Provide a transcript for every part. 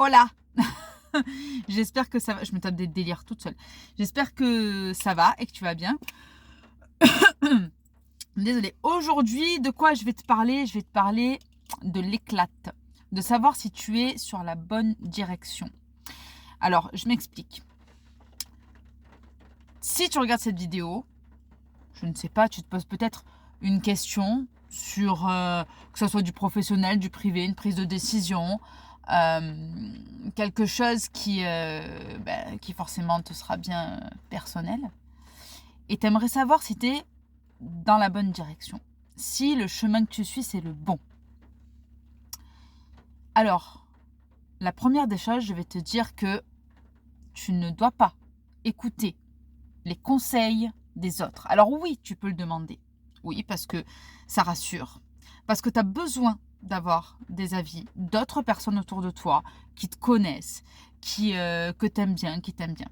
Hola. J'espère que ça va. Je me tape des délires toute seule. J'espère que ça va et que tu vas bien. Désolée. Aujourd'hui, de quoi je vais te parler? Je vais te parler de l'éclate. De savoir si tu es sur la bonne direction. Alors, je m'explique. Si tu regardes cette vidéo, je ne sais pas, tu te poses peut-être une question sur que ce soit du professionnel, du privé, une prise de décision, quelque chose qui forcément te sera bien personnel. Et tu aimerais savoir si tu es dans la bonne direction, si le chemin que tu suis, c'est le bon. Alors, la première des choses, je vais te dire que tu ne dois pas écouter les conseils des autres. Alors oui, tu peux le demander. Oui, parce que ça rassure. Parce que tu as besoin d'avoir des avis d'autres personnes autour de toi qui te connaissent, que tu aimes bien, qui t'aiment bien.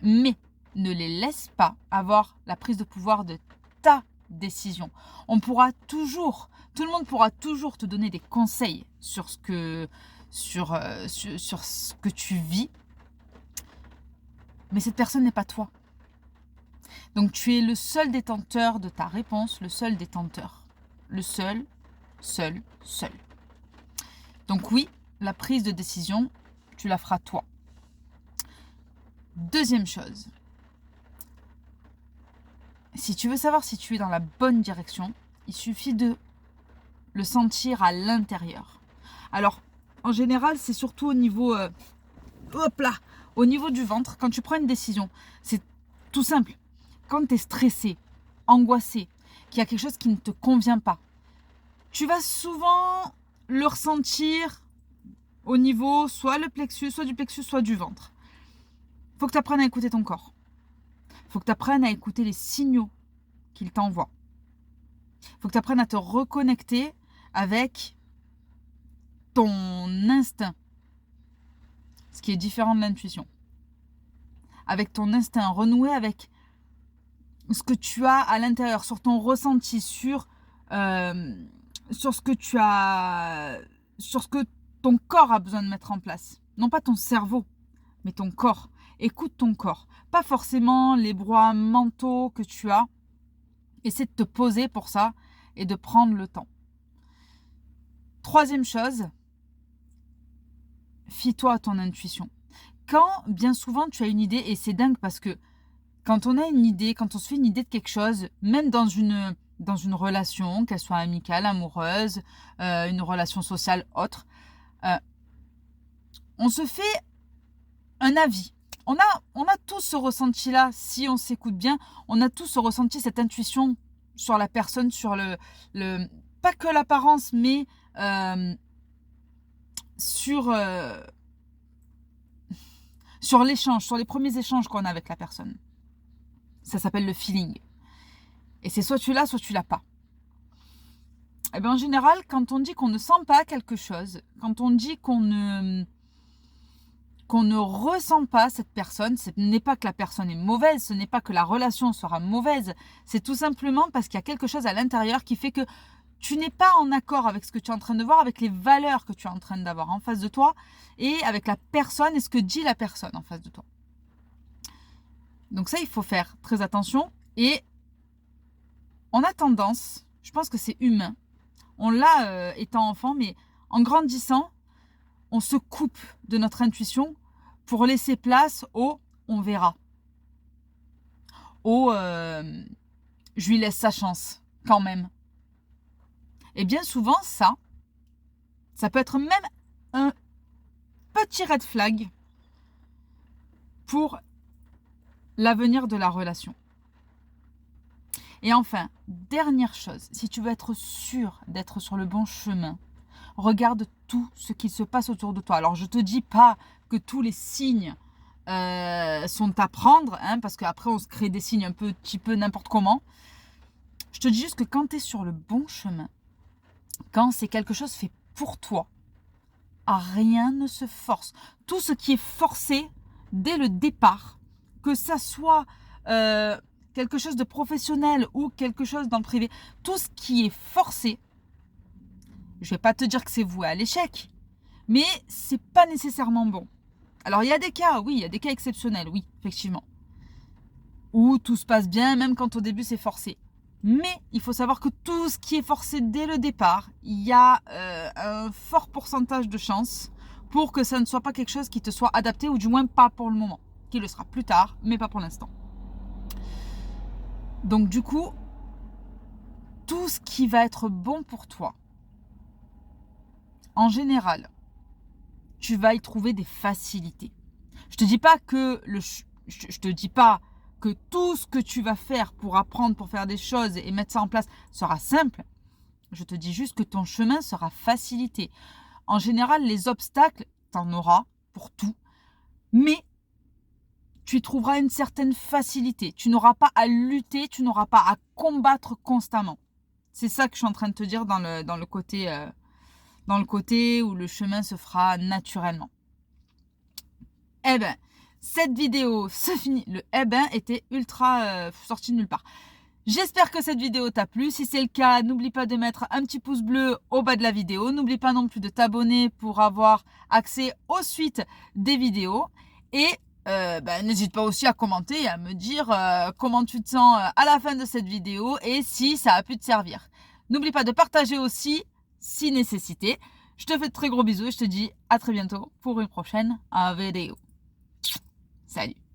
Mais ne les laisse pas avoir la prise de pouvoir de ta décision. Tout le monde pourra toujours te donner des conseils sur ce que tu vis. Mais cette personne n'est pas toi. Donc tu es le seul détenteur de ta réponse, le seul détenteur. Le seul. Donc oui, la prise de décision, tu la feras toi. Deuxième chose, si tu veux savoir si tu es dans la bonne direction, il suffit de le sentir à l'intérieur. Alors, en général, c'est surtout au niveau, au niveau du ventre, quand tu prends une décision. C'est tout simple. Quand tu es stressé, angoissé, qu'il y a quelque chose qui ne te convient pas, tu vas souvent le ressentir au niveau soit le plexus, soit du plexus, soit du ventre. Il faut que tu apprennes à écouter ton corps. Il faut que tu apprennes à écouter les signaux qu'il t'envoie. Il faut que tu apprennes à te reconnecter avec ton instinct, ce qui est différent de l'intuition. Avec ton instinct, renouer avec ce que tu as à l'intérieur, sur ton ressenti, sur ce que tu as, sur ce que ton corps a besoin de mettre en place. Non pas ton cerveau, mais ton corps. Écoute ton corps. Pas forcément les brouhahas mentaux que tu as. Essaie de te poser pour ça et de prendre le temps. Troisième chose, fie-toi à ton intuition. Quand, bien souvent, tu as une idée, et c'est dingue parce que quand on a une idée, quand on se fait une idée de quelque chose, même dans une relation, qu'elle soit amicale, amoureuse, une relation sociale, autre, on se fait un avis. On a tous ce ressenti-là, si on s'écoute bien, on a tous ce ressenti, cette intuition sur la personne, sur le pas que l'apparence, mais sur l'échange, sur les premiers échanges qu'on a avec la personne. Ça s'appelle le feeling. Et c'est soit tu l'as, soit tu l'as pas. Et bien en général, quand on dit qu'on ne sent pas quelque chose, quand on dit qu'on ne ressent pas cette personne, ce n'est pas que la personne est mauvaise, ce n'est pas que la relation sera mauvaise, c'est tout simplement parce qu'il y a quelque chose à l'intérieur qui fait que tu n'es pas en accord avec ce que tu es en train de voir, avec les valeurs que tu es en train d'avoir en face de toi et avec la personne et ce que dit la personne en face de toi. Donc ça, il faut faire très attention et on a tendance, je pense que c'est humain, on l'a étant enfant, mais en grandissant, on se coupe de notre intuition pour laisser place au « on verra », au « je lui laisse sa chance quand même ». Et bien souvent, ça peut être même un petit red flag pour l'avenir de la relation. Et enfin, dernière chose, si tu veux être sûr d'être sur le bon chemin, regarde tout ce qui se passe autour de toi. Alors, je ne te dis pas que tous les signes sont à prendre, parce qu'après, on se crée des signes un petit peu n'importe comment. Je te dis juste que quand tu es sur le bon chemin, quand c'est quelque chose fait pour toi, rien ne se force. Tout ce qui est forcé dès le départ, que ça soit quelque chose de professionnel ou quelque chose dans le privé, tout ce qui est forcé, je ne vais pas te dire que c'est voué à l'échec, mais c'est pas nécessairement bon. Alors il y a des cas, oui, il y a des cas exceptionnels, oui, effectivement, où tout se passe bien, même quand au début c'est forcé. Mais il faut savoir que tout ce qui est forcé dès le départ, il y a un fort pourcentage de chances pour que ça ne soit pas quelque chose qui te soit adapté, ou du moins pas pour le moment, qui le sera plus tard, mais pas pour l'instant. Donc du coup, tout ce qui va être bon pour toi, en général, tu vas y trouver des facilités. Je te dis pas que je te dis pas que tout ce que tu vas faire pour apprendre, pour faire des choses et mettre ça en place sera simple. Je te dis juste que ton chemin sera facilité. En général, les obstacles, t'en auras pour tout, mais tu y trouveras une certaine facilité. Tu n'auras pas à lutter, tu n'auras pas à combattre constamment. C'est ça que je suis en train de te dire dans le côté où le chemin se fera naturellement. Eh ben, cette vidéo se finit. Le eh ben était ultra sorti de nulle part. J'espère que cette vidéo t'a plu. Si c'est le cas, n'oublie pas de mettre un petit pouce bleu au bas de la vidéo. N'oublie pas non plus de t'abonner pour avoir accès aux suites des vidéos. Et n'hésite pas aussi à commenter et à me dire comment tu te sens à la fin de cette vidéo et si ça a pu te servir. N'oublie pas de partager aussi si nécessité. Je te fais de très gros bisous et je te dis à très bientôt pour une prochaine vidéo. Salut!